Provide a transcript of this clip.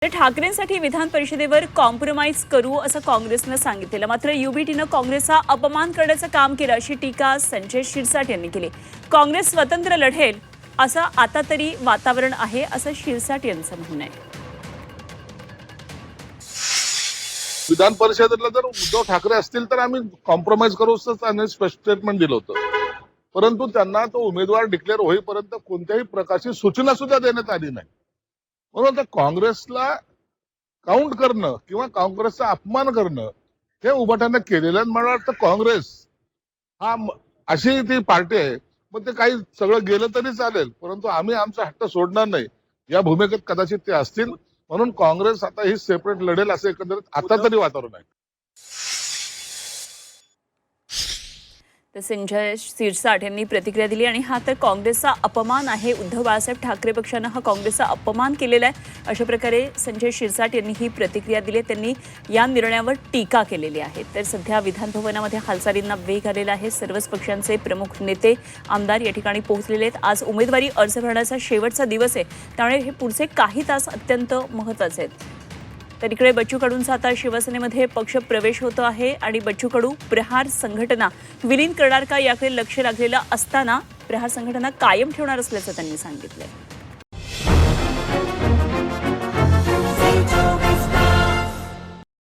ठाकरेंसाठी विधान परिषदेवर कॉम्प्रोमाइज करू असं काँग्रेसनं सांगितलेलं, मात्र युबीटीनं काँग्रेसचा अपमान करण्याचं काम केलं अशी टीका संजय शिरसाट यांनी केली। काँग्रेस स्वतंत्र लढेल असं आता तरी वातावरण आहे असं शिरसाट यांचं म्हणणं आहे। विधान परिषदेला जर उद्धव ठाकरे असतील तर आम्ही कॉम्प्रोमाइज करू असं त्यांनी स्पष्ट स्टेटमेंट दिलं होतं, परंतु त्यांना तो उमेदवार डिक्लेअर होईपर्यंत कोणत्याही प्रकारची सूचना सुद्धा देण्यात आली नाही। म्हणून आता काँग्रेसला काउंट करणं किंवा काँग्रेसचा अपमान करणं हे उभाट्यानं केलेलं आहे। मला वाटतं काँग्रेस हा अशी ती पार्टी आहे, मग ते काही सगळं गेलं तरी चालेल, परंतु आम्ही आमचा हट्ट सोडणार नाही या भूमिकेत कदाचित ते असतील। म्हणून काँग्रेस आता ही सेपरेट लढेल असं एकंदरीत आता तरी वातावरण आहे। तर संजय शिरसाट यांनी प्रतिक्रिया दिली आणि हा तर काँग्रेसचा अपमान आहे, उद्धव बाळासाहेब ठाकरे पक्षानं हा काँग्रेसचा अपमान केलेला आहे अशा प्रकारे संजय शिरसाट यांनी ही प्रतिक्रिया दिली। त्यांनी या निर्णयावर टीका केलेली आहे। तर सध्या विधान भवनामध्ये हालचालींना वेग आलेला आहे। सर्वच पक्षांचे प्रमुख नेते आमदार या ठिकाणी पोहोचलेले आहेत। आज उमेदवारी अर्ज भरण्याचा शेवटचा दिवस आहे, त्यामुळे हे पुढचे काही तास अत्यंत महत्त्वाचे आहेत। तर इकडे बच्चू कडूंचा आता शिवसेनेमध्ये पक्ष प्रवेश होतो आहे आणि बच्चू कडू प्रहार संघटना विलीन करणार का याकडे लक्ष लागलेलं असताना प्रहार संघटना कायम ठेवणार असल्याचं त्यांनी सांगितलंय।